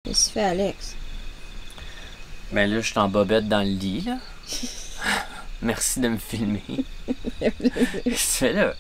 Qu'est-ce que tu fais, Alex? Ben là, je suis en bobette dans le lit, là. Merci de me filmer. Qu'est-ce que tu fais là?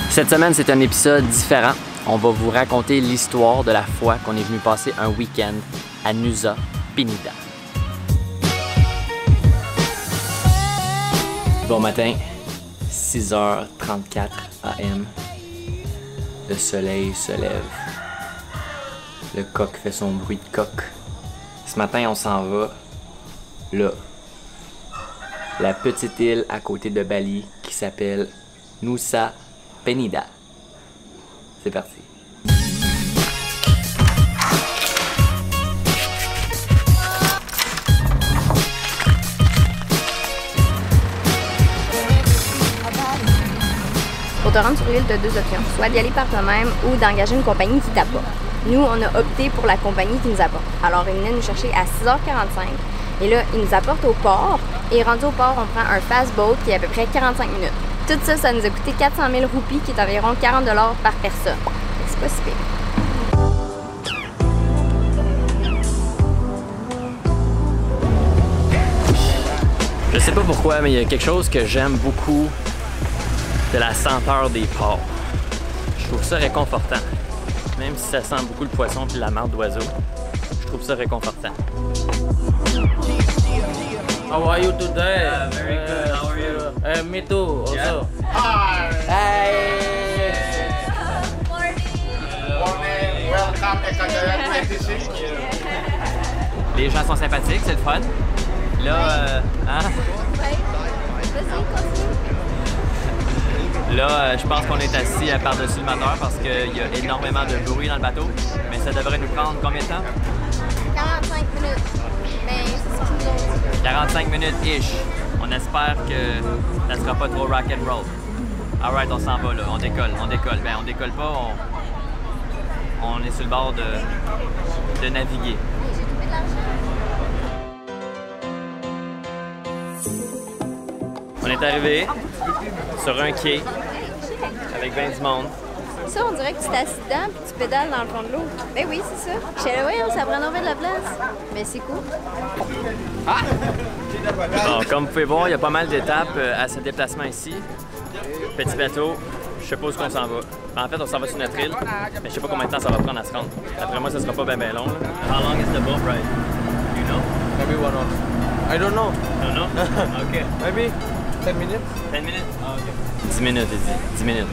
Cette semaine, c'est un épisode différent. On va vous raconter l'histoire de la fois qu'on est venu passer un week-end à Nusa Penida. Bon matin, 6h34 AM. Le soleil se lève. Le coq fait son bruit de coq. Ce matin, on s'en va là. La petite île à côté de Bali qui s'appelle Nusa Penida. C'est parti. Pour te rendre sur l'île, tu as deux options. Soit d'y aller par toi-même ou d'engager une compagnie qui t'apporte. Nous, on a opté pour la compagnie qui nous apporte. Alors, ils venaient nous chercher à 6h45. Et là, ils nous apportent au port. Et rendu au port, on prend un fast boat qui est à peu près 45 minutes. Tout ça, ça nous a coûté 400 000 roupies, qui est environ 40 $ par personne. C'est pas si pire. Je sais pas pourquoi, mais il y a quelque chose que j'aime beaucoup de la senteur des ports. Je trouve ça réconfortant. Même si ça sent beaucoup le poisson puis la marde d'oiseau, je trouve ça réconfortant. How are you today? Very good. How are you? Me too. Also. Yeah. Hi. Morning, welcome to Kagaya 26. Les gens sont sympathiques, c'est le fun. Là, Là, je pense qu'on est assis par-dessus le moteur parce qu'il y a énormément de bruit dans le bateau. Mais ça devrait nous prendre combien de temps? 45 minutes. Mais c'est ça qu'ils nous ont dit. 45 minutes-ish. On espère que ça sera pas trop rock and roll. Alright, on s'en va là, on décolle. Ben, on décolle pas, on est sur le bord de naviguer. On est arrivé sur un quai avec 20 du monde. Ça, on dirait que tu t'assis dedans puis tu pédales dans le fond de l'eau. Ben oui, c'est ça. Je sais, ouais, ça prend de la place. Mais c'est cool. Bon, comme vous pouvez voir, il y a pas mal d'étapes à ce déplacement ici. Petit bateau, je sais pas où on s'en va. En fait, on s'en va sur notre île, mais je sais pas combien de temps ça va prendre à se rendre. D'après moi, ça sera pas bien long. Là. How long is the boat ride? You know? Maybe 1 hour. I don't know. No, no? OK. Maybe 10 minutes. 10 minutes? Ah, OK. 10 minutes, il dit. 10 minutes.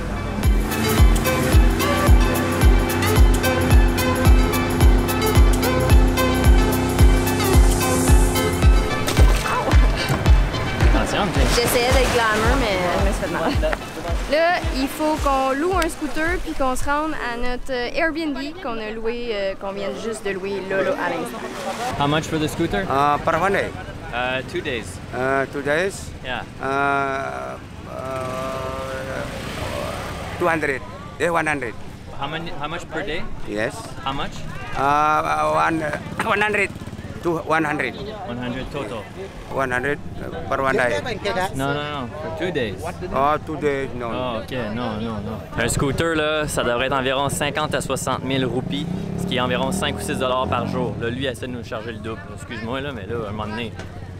J'essayais d'être glamour, mais je me suis fait mal. Là, il faut qu'on loue un scooter puis qu'on se rende à notre Airbnb qu'on a loué, qu'on vient juste de louer là, à l'instant. How much for the scooter? Per one day? 2 days. 2 days? Yeah. 200. Yeah, 100. How much per day? Yes. How much? 100 to 100. 100 total. 100 per one day. Non, for 2 days. Oh, 2 days, no. Ah, OK, non. Un scooter, là, ça devrait être environ 50 à 60 000 roupies, ce qui est environ 5 ou 6 $ par jour. Là, lui, il essaie de nous charger le double. Excuse-moi, là, mais là, à un moment donné,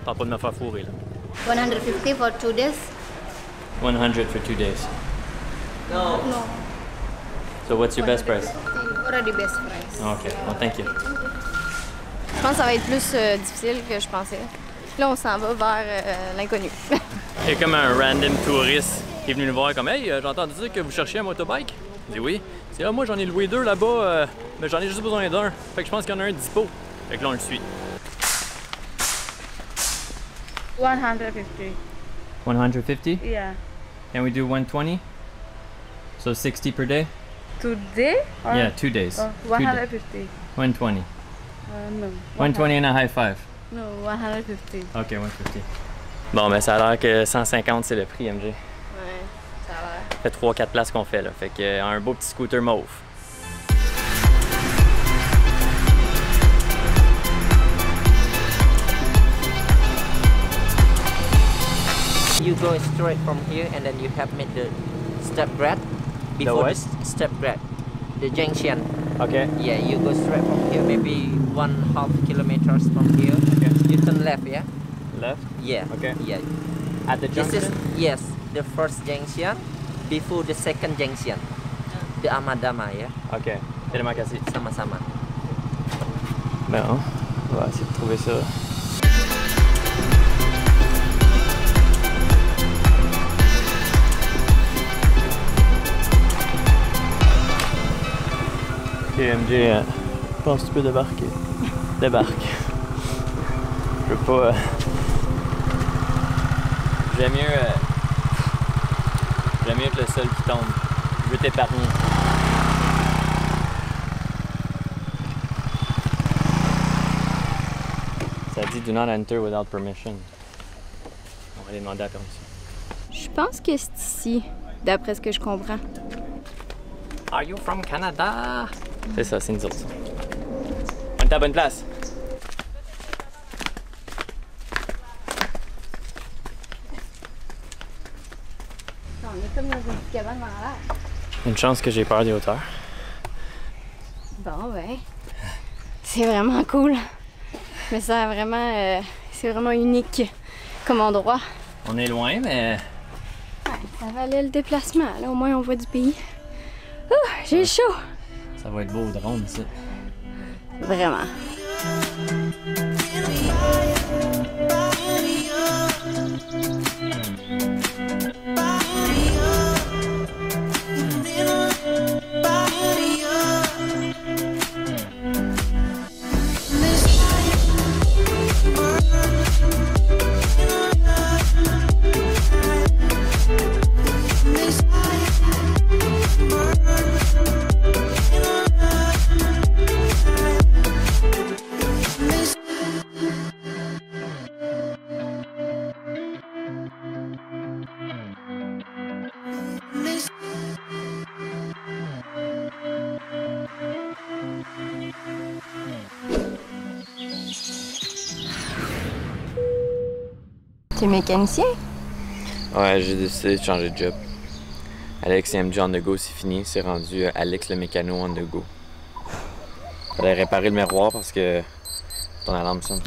t'as pas de me faire fourrer, là. 150 for 2 days? 100 for 2 days. No. So what's your best price? Already best price. OK, well, thank you. Je pense que ça va être plus difficile que je pensais. Là, on s'en va vers l'inconnu. Il y a comme un random touriste qui est venu nous voir comme « Hey, j'ai entendu dire que vous cherchiez un motobike? » Je dis « Oui. » Il dit « Ah, moi, j'en ai loué 2 là-bas, mais j'en ai juste besoin d'un. Fait que je pense qu'il y en a un dispo. » Fait que là, on le suit. 150. 150? Yeah. Can we do 120? So 60 per day? Today? Or Yeah, 2 days. 150. 120. No. 120 and a high five. No, 150. OK, 150. Bon, ben ça a l'air que 150, c'est le prix, MJ. Ouais. Ça a l'air. Ça fait 3-4 places qu'on fait là. Fait que un beau petit scooter mauve. You go straight from here and then you have made the step grad before what? the step grad, the junction. Okay. Yeah, you go straight from here, maybe 1.5 kilometers from here. Okay. You turn left, yeah? Left. Yeah. Okay. Yeah. At the This junction. is yes, the first junction before the second junction. The Amadama, yeah? Ok. Tellement cassé. Sama-sama. Bon, on va essayer de trouver ça. Ok, MJ, je pense que tu peux débarquer. Débarque. Je peux pas. J'aime mieux. J'aime mieux être le seul qui tombe. Je veux t'épargner. Ça dit do not enter without permission. On va aller demander la permission. Je pense que c'est ici, d'après ce que je comprends. Are you from Canada? C'est ça, c'est nous autres. On est à la bonne place. On est comme dans une petite cabane dans l'air. Une chance que j'ai peur des hauteurs. Bon, ben, c'est vraiment cool. Mais ça vraiment, c'est vraiment unique comme endroit. On est loin, mais Ouais, ça valait le déplacement. Là, au moins, on voit du pays. Ouh, j'ai chaud. ça va être beau au drone, ça. Vraiment. T'es mécanicien? Ouais, j'ai décidé de changer de job. Alex et MJ on the go, c'est fini. C'est rendu Alex le mécano on the go. Fallait réparer le miroir parce que ton alarme sonne.